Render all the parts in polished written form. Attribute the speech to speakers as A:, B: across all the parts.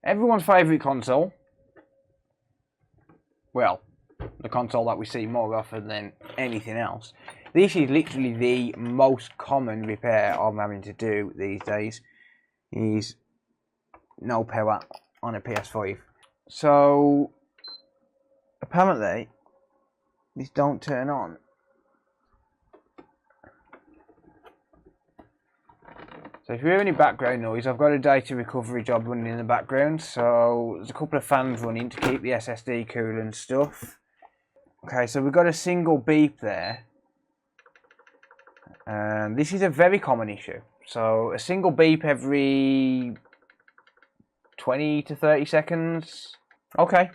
A: everyone's favourite console. Well, the console that we see more often than anything else. This is literally the most common repair I'm having to do these days. Is no power on a PS5. So apparently these don't turn on. So if you hear any background noise, I've got a data recovery job running in the background, so there's a couple of fans running to keep the SSD cool and stuff. Okay, so we've got a single beep there. And this is a very common issue. So a single beep every 20 to 30 seconds. Okay.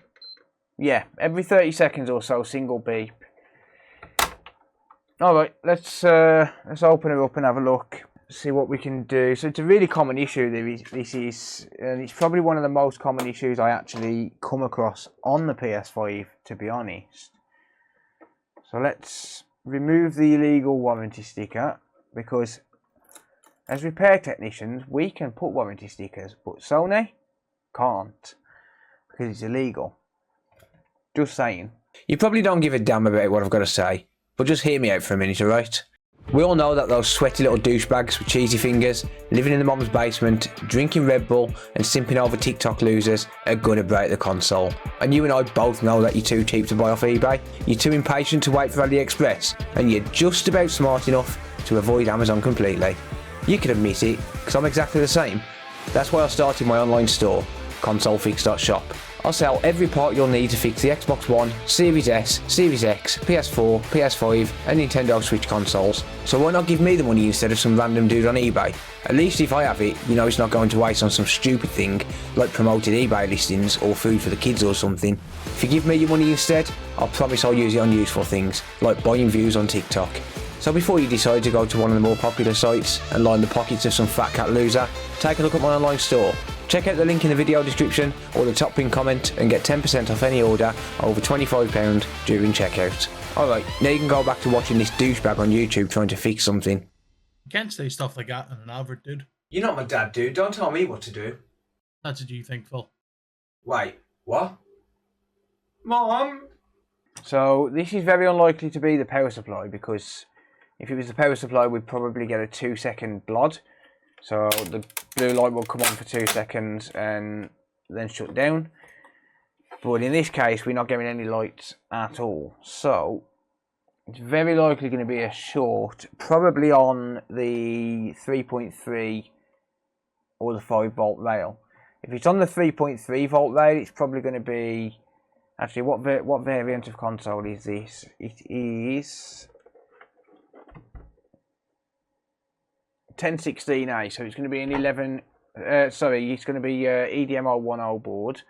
A: Yeah, every 30 seconds or so, single beep. Alright, let's open it up and have a look. See what we can do. So it's a really common issue. This is, and it's probably one of the most common issues I actually come across on the PS5, to be honest. So let's remove the illegal warranty sticker, because as repair technicians we can put warranty stickers, but Sony can't because it's illegal. Just saying. You probably don't give a damn about what I've got to say, but just hear me out for a minute, alright? We all know that those sweaty little douchebags with cheesy fingers, living in the mom's basement, drinking Red Bull and simping over TikTok losers are gonna break the console. And you and I both know that you're too cheap to buy off eBay, you're too impatient to wait for AliExpress, and you're just about smart enough to avoid Amazon completely. You can admit it, because I'm exactly the same. That's why I started my online store, consolefix.shop. I'll sell every part you'll need to fix the Xbox One, Series S, Series X, PS4, PS5 and Nintendo Switch consoles. So why not give me the money instead of some random dude on eBay? At least if I have it, you know it's not going to waste on some stupid thing like promoted eBay listings or food for the kids or something. If you give me your money instead, I'll promise I'll use it on useful things, like buying views on TikTok. So before you decide to go to one of the more popular sites and line the pockets of some fat cat loser, take a look at my online store. Check out the link in the video description or the top pinned comment and get 10% off any order over £25 during checkout. Alright, now you can go back to watching this douchebag on YouTube trying to fix something.
B: You can't say stuff like that in an advert, dude.
A: You're not my dad, dude. Don't tell me what to do.
B: That's what you think, Phil.
A: Wait, what? Mom? So, this is very unlikely to be the power supply, because if it was the power supply, we'd probably get a 2-second blod. So the blue light will come on for 2 seconds and then shut down. But in this case, we're not getting any lights at all. So it's very likely going to be a short, probably on the 3.3 or the 5 volt rail. If it's on the 3.3 volt rail, it's probably going to be... Actually, what variant of console is this? It is 1016A, so it's going to be an 11. It's going to be EDM010 board.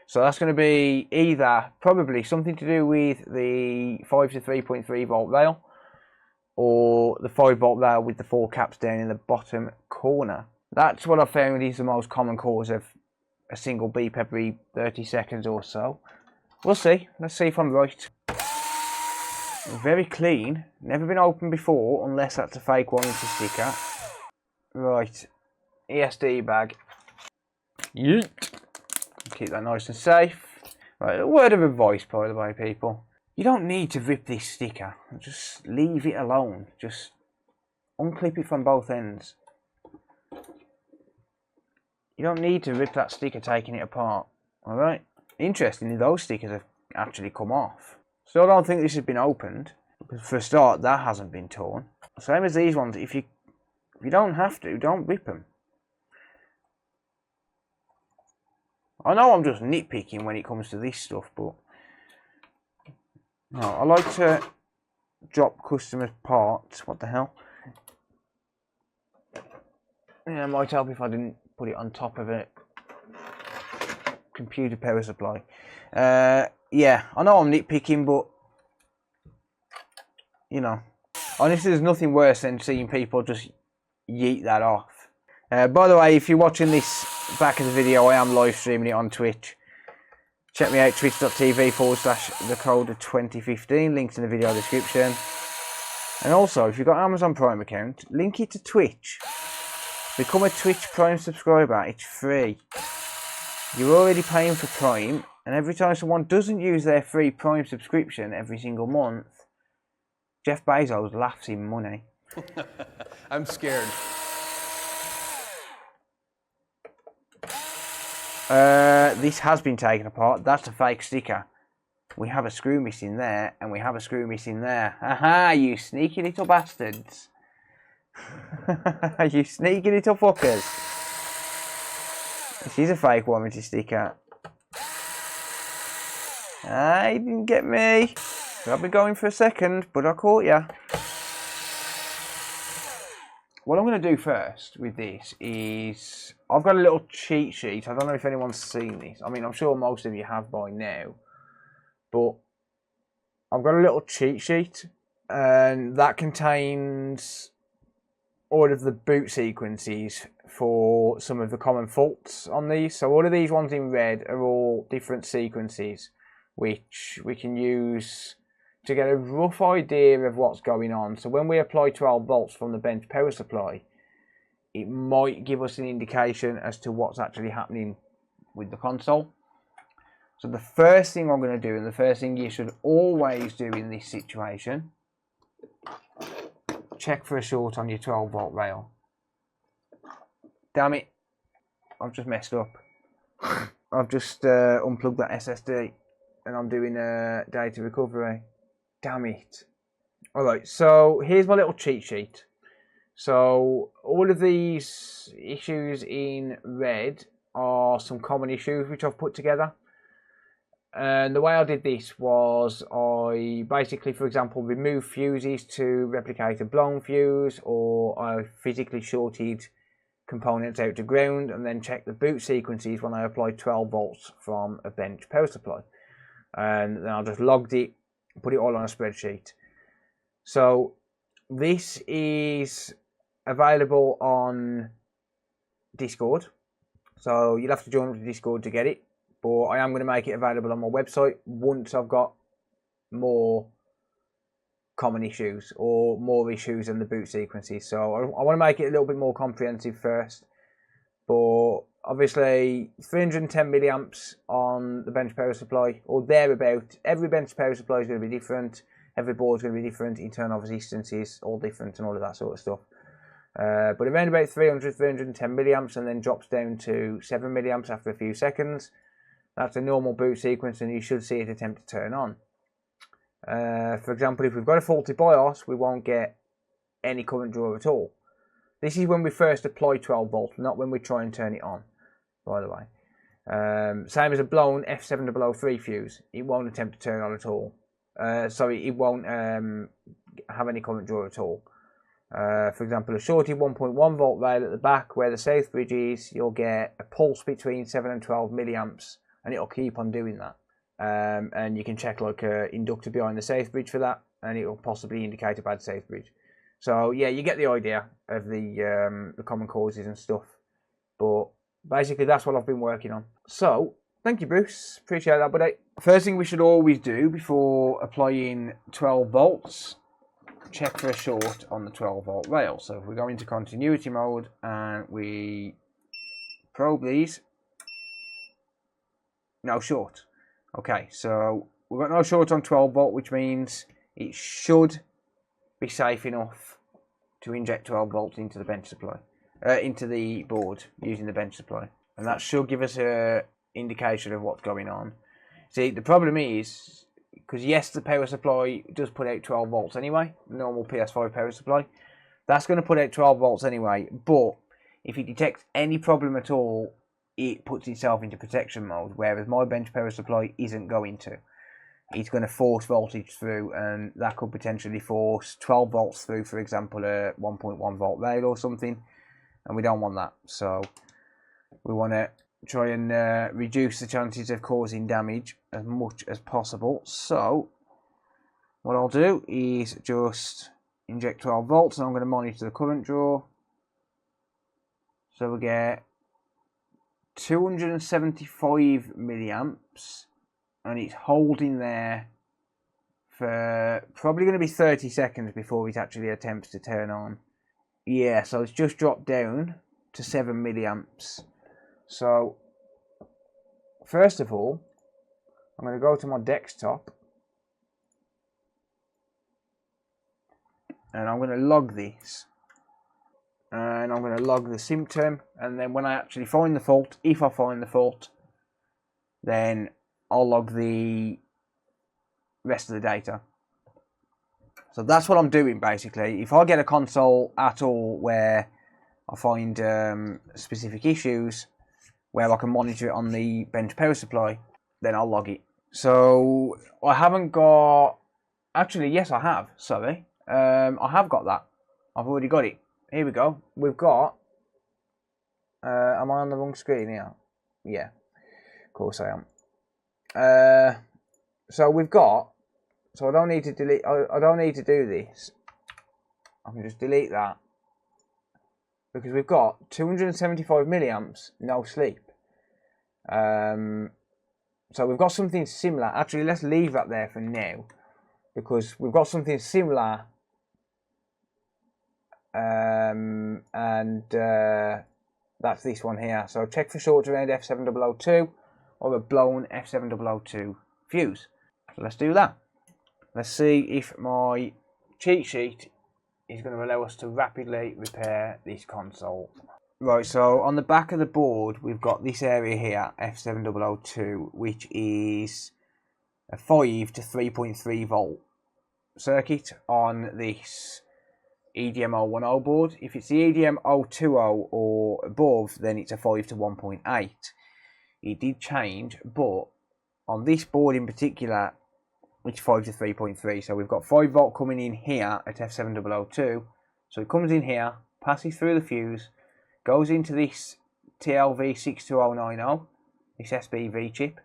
A: So that's going to be either probably something to do with the 5 to 3.3 volt rail, or the 5 volt rail with the 4 caps down in the bottom corner. That's what I found is the most common cause of a single beep every 30 seconds or so. We'll see. Let's see if I'm right. Very clean. Never been opened before, unless that's a fake warranty sticker. Right. ESD bag. Yeet. Keep that nice and safe. Right, a word of advice, by the way, people. You don't need to rip this sticker. Just leave it alone. Just unclip it from both ends. You don't need to rip that sticker taking it apart. Alright? Interestingly, those stickers have actually come off. So I don't think this has been opened. Because for a start, that hasn't been torn. Same as these ones. If you don't have to, don't rip them. I know I'm just nitpicking when it comes to this stuff, but no, I like to drop customers' parts. What the hell? Yeah, it might help if I didn't put it on top of a computer power supply. Yeah, I know I'm nitpicking, but you know, honestly, there's nothing worse than seeing people just yeet that off. By the way, if you're watching this back of the video, I am live streaming it on Twitch. Check me out, twitch.tv/thecoder2015. Links in the video description. And also, if you've got an Amazon Prime account, link it to Twitch. Become a Twitch Prime subscriber. It's free. You're already paying for Prime, and every time someone doesn't use their free Prime subscription every single month, Jeff Bezos laughs in money.
C: I'm scared.
A: This has been taken apart. That's a fake sticker. We have a screw missing there, and we have a screw missing there. Aha, you sneaky little bastards. You sneaky little fuckers. This is a fake warranty sticker. Ah, you didn't get me. I've been going for a second, but I caught ya. What I'm going to do first with this is, I've got a little cheat sheet. I don't know if anyone's seen this. I mean, I'm sure most of you have by now. But I've got a little cheat sheet, and that contains all of the boot sequences for some of the common faults on these. So all of these ones in red are all different sequences, which we can use to get a rough idea of what's going on. So when we apply 12 volts from the bench power supply, it might give us an indication as to what's actually happening with the console. So the first thing I'm going to do, and the first thing you should always do in this situation, check for a short on your 12 volt rail. Damn it, I've just messed up. I've just unplugged that SSD and I'm doing data recovery. Damn it. Alright, so here's my little cheat sheet. So all of these issues in red are some common issues which I've put together. And the way I did this was I basically, for example, removed fuses to replicate a blown fuse, or I physically shorted components out to ground and then checked the boot sequences when I applied 12 volts from a bench power supply. And then I just logged it, put it all on a spreadsheet. So this is available on Discord. So you'll have to join up to Discord to get it. But I am going to make it available on my website once I've got more common issues or more issues in the boot sequences. So I want to make it a little bit more comprehensive first. But obviously 310 milliamps on the bench power supply or thereabout. Every bench power supply is going to be different. Every board is going to be different. Internal resistances all different and all of that sort of stuff. But around about 310 milliamps, and then drops down to 7 milliamps after a few seconds. That's a normal boot sequence, and you should see it attempt to turn on. For example, if we've got a faulty BIOS, we won't get any current draw at all. This is when we first apply 12 volts, not when we try and turn it on, by the way. Same as a blown F7003 fuse. It won't attempt to turn on at all. It won't have any current draw at all. For example, a shorted 1.1 volt rail at the back where the south bridge is, you'll get a pulse between 7 and 12 milliamps. And it'll keep on doing that. And you can check like an inductor behind the south bridge for that, and it'll possibly indicate a bad south bridge. So yeah, you get the idea of the common causes and stuff. But basically that's what I've been working on. So thank you, Bruce. Appreciate that, buddy. First thing we should always do before applying 12 volts, check for a short on the 12 volt rail. So if we go into continuity mode and we probe these, no short. Okay, so we've got no short on 12 volt, which means it should be safe enough to inject 12 volts into the bench supply, into the board using the bench supply, and that should give us a indication of what's going on. See, the problem is, because yes, the power supply does put out 12 volts anyway, the normal PS5 power supply, that's going to put out 12 volts anyway, but if it detects any problem at all, it puts itself into protection mode, whereas my bench power supply isn't going to. It's going to force voltage through, and that could potentially force 12 volts through, for example, a 1.1 volt rail or something, and we don't want that. So we want to try and reduce the chances of causing damage as much as possible. So what I'll do is just inject 12 volts, and I'm going to monitor the current draw. So we get 275 milliamps, and it's holding there for probably going to be 30 seconds before it actually attempts to turn on. Yeah, so it's just dropped down to 7 milliamps. So first of all, I'm going to go to my desktop and I'm going to log this. And I'm going to log the symptom, and then when I actually find the fault, if I find the fault, then I'll log the rest of the data. So that's what I'm doing basically. If I get a console at all where I find specific issues where I can monitor it on the bench power supply, then I'll log it. So I haven't got, actually yes I have, sorry. I have got that. I've already got it. Here we go. We've got, am I on the wrong screen here? Yeah, of course I am. So we've got, so I don't need to delete, I don't need to do this. I can just delete that. Because we've got 275 milliamps, no sleep. So we've got something similar. Actually, let's leave that there for now. Because we've got something similar. That's this one here. So check for short around F7002 or a blown F7002 fuse. So let's do that. Let's see if my cheat sheet is going to allow us to rapidly repair this console. Right, so on the back of the board we've got this area here, F7002, which is a 5 to 3.3 volt circuit on this EDM 010 board. If it's the EDM 020 or above, then it's a 5 to 1.8. It did change, but on this board in particular, it's 5 to 3.3. So we've got 5 volt coming in here at F7002. So it comes in here, passes through the fuse, goes into this TLV62090, this SBV chip,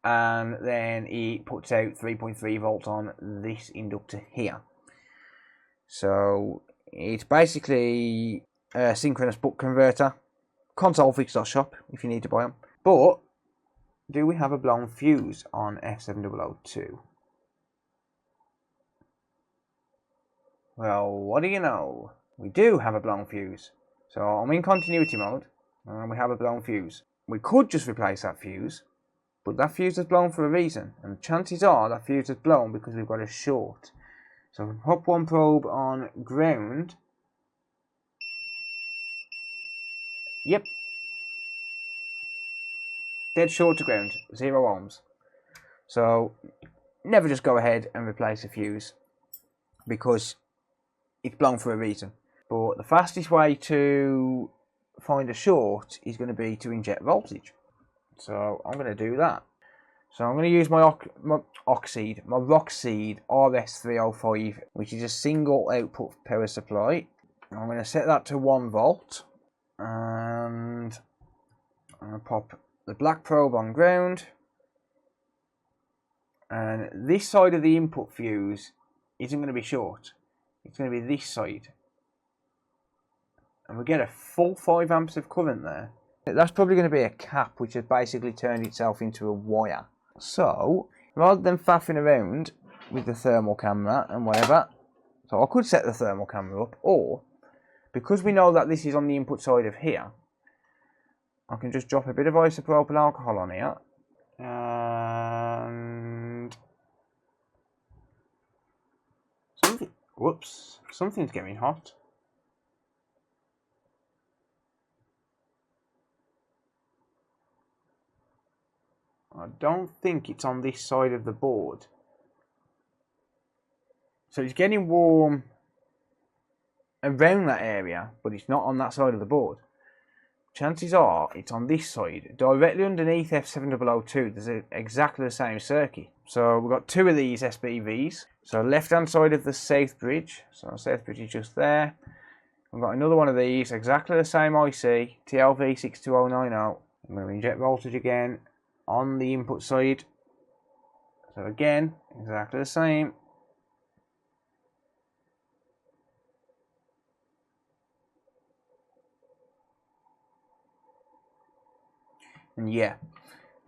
A: and then it puts out 3.3 volts on this inductor here. So it's basically a synchronous buck converter. Consolefix.shop if you need to buy them. But do we have a blown fuse on F7002? Well, what do you know? We do have a blown fuse. So I'm in continuity mode and we have a blown fuse. We could just replace that fuse, but that fuse is blown for a reason, and chances are that fuse is blown because we've got a short. So pop one probe on ground. Yep. Dead short to ground, 0 ohms. So never just go ahead and replace a fuse because it's blown for a reason. But the fastest way to find a short is going to be to inject voltage. So I'm going to do that. So I'm going to use my Rockseed RS305, which is a single output power supply. I'm going to set that to 1 volt. And I'm going to pop the black probe on ground. And this side of the input fuse isn't going to be short. It's going to be this side. And we get a full 5 amps of current there. That's probably going to be a cap which has basically turned itself into a wire. So, rather than faffing around with the thermal camera and whatever, so I could set the thermal camera up, or, because we know that this is on the input side of here, I can just drop a bit of isopropyl alcohol on here, and something's getting hot. I don't think it's on this side of the board. So it's getting warm around that area, but it's not on that side of the board. Chances are it's on this side. Directly underneath F7002, there's exactly the same circuit. So we've got 2 of these SBVs. So left hand side of the south bridge. So south bridge is just there. We've got another one of these, exactly the same IC, TLV62090. I'm going to inject voltage again on the input side. So again, exactly the same. And yeah,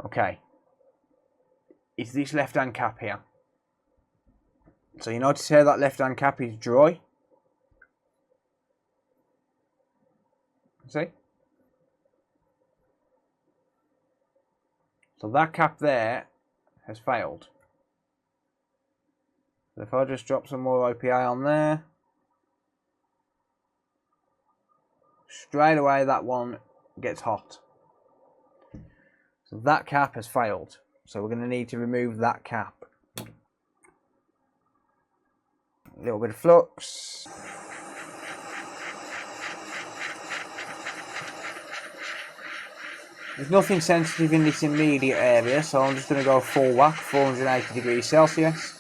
A: okay. It's this left hand cap here. So you notice how that left hand cap is dry? See? So that cap there has failed. So if I just drop some more OPA on there, straight away that one gets hot. So that cap has failed. So we're going to need to remove that cap. A little bit of flux. There's nothing sensitive in this immediate area, so I'm just going to go full whack, 480 degrees Celsius.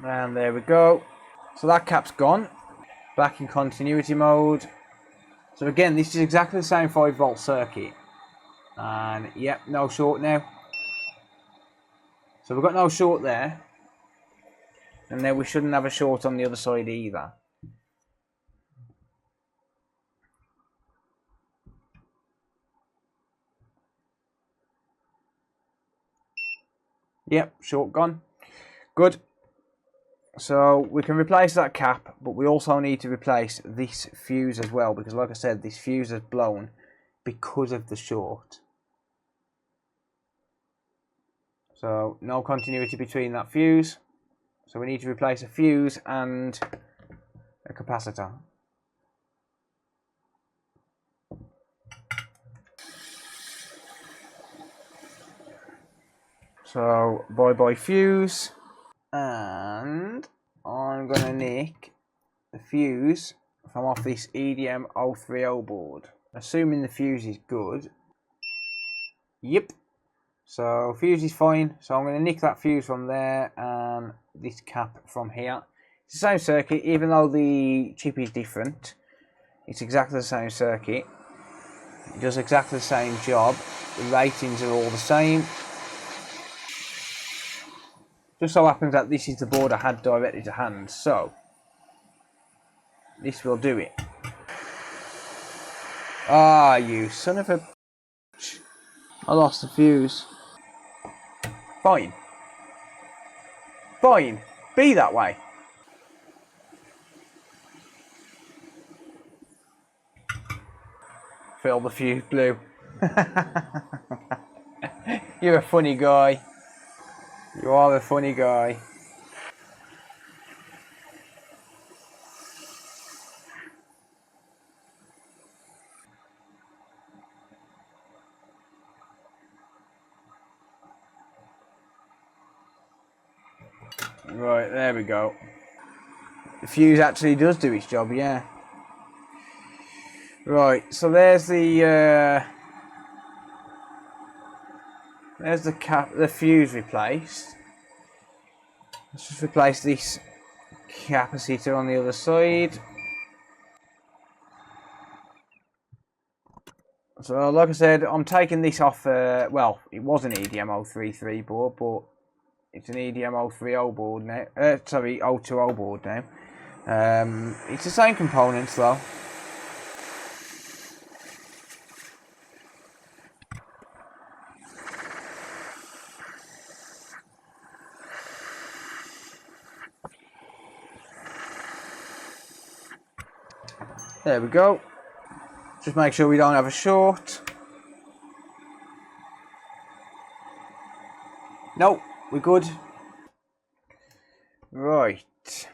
A: And there we go. So that cap's gone. Back in continuity mode. So again, this is exactly the same 5-volt circuit. And yep, no short now. So we've got no short there. And then we shouldn't have a short on the other side either. Yep, short gone. Good. So we can replace that cap, but we also need to replace this fuse as well, because like I said, this fuse has blown because of the short. So no continuity between that fuse. So we need to replace a fuse and a capacitor. So bye-bye fuse. And I'm going to nick the fuse from off this EDM 030 board. Assuming the fuse is good. Yep. So fuse is fine. So I'm going to nick that fuse from there and this cap from here. It's the same circuit, even though the chip is different. It's exactly the same circuit. It does exactly the same job. The ratings are all the same. Just so happens that this is the board I had directly to hand, so this will do it. Ah, you son of a bitch. I lost the fuse. Fine. Fine. Be that way. Fill the fuse blue. You're a funny guy. You are a funny guy. Right, there we go. The fuse actually does do its job, yeah. Right, so there's the fuse replaced. Let's just replace this capacitor on the other side. So like I said, I'm taking this off, well, it was an EDM 033 board, but it's an EDM 030 board now, sorry, 020 board now. It's the same components though. There we go. Just make sure we don't have a short. Nope, we're good. Right.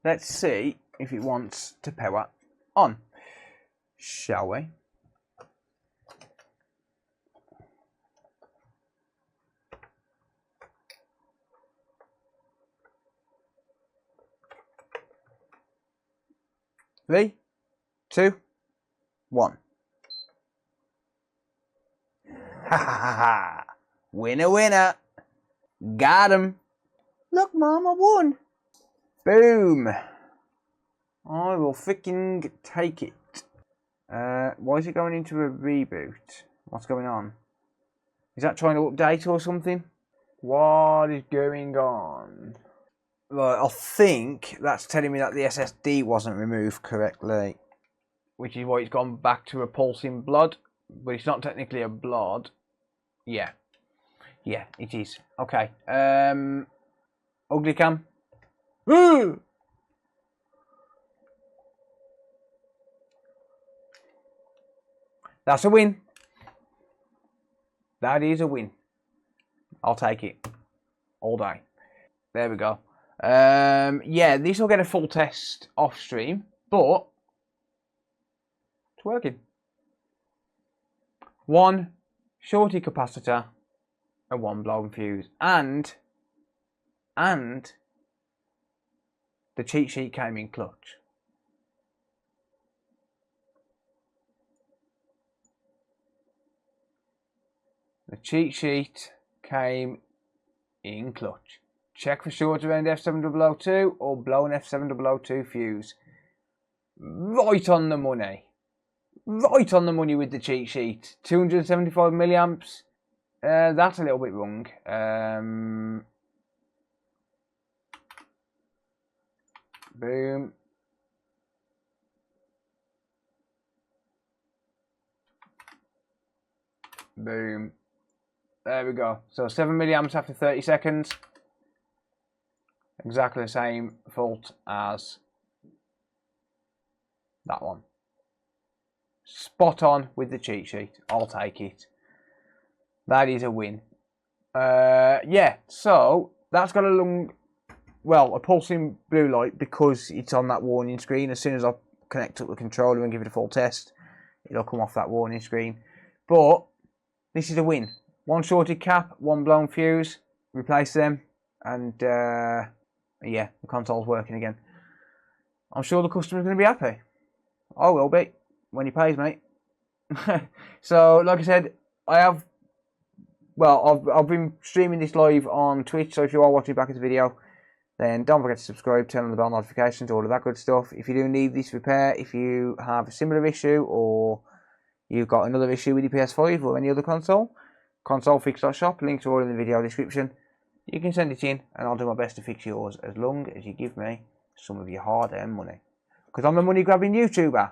A: Let's see if it wants to power on. Shall we? Three, two, one. Ha ha ha ha! Winner, winner! Got him! Look, Mom, I won! Boom! I will freaking take it. Why is it going into a reboot? What's going on? Is that trying to update or something? What is going on? Right, I think that's telling me that the SSD wasn't removed correctly, which is why it's gone back to a pulsing blood, but it's not technically a blood. Yeah, it is. Okay. Ugly cam. That's a win. That is a win. I'll take it all day. There we go. Yeah, this will get a full test off stream, but it's working. One shorty capacitor and one blown fuse, and the cheat sheet came in clutch. The cheat sheet came in clutch. Check for short around F7002 or blown F7002 fuse. Right on the money. Right on the money with the cheat sheet. 275 milliamps. That's a little bit wrong. Boom. Boom. There we go. So 7 milliamps after 30 seconds. Exactly the same fault as that one. Spot on with the cheat sheet. I'll take it. That is a win. Yeah, so that's got a pulsing blue light because it's on that warning screen. As soon as I connect up the controller and give it a full test, it'll come off that warning screen. But this is a win. One shorted cap, one blown fuse. Replace them, and yeah, the console's working again. I'm sure the customer's going to be happy. I will be when he pays, mate. So, like I said, I've been streaming this live on Twitch. So if you are watching back at the video, then don't forget to subscribe, turn on the bell notifications, all of that good stuff. If you do need this repair, if you have a similar issue or you've got another issue with your PS5 or any other console, consolefix.shop, links are all in the video description. You can send it in and I'll do my best to fix yours as long as you give me some of your hard-earned money. Because I'm a money-grabbing YouTuber.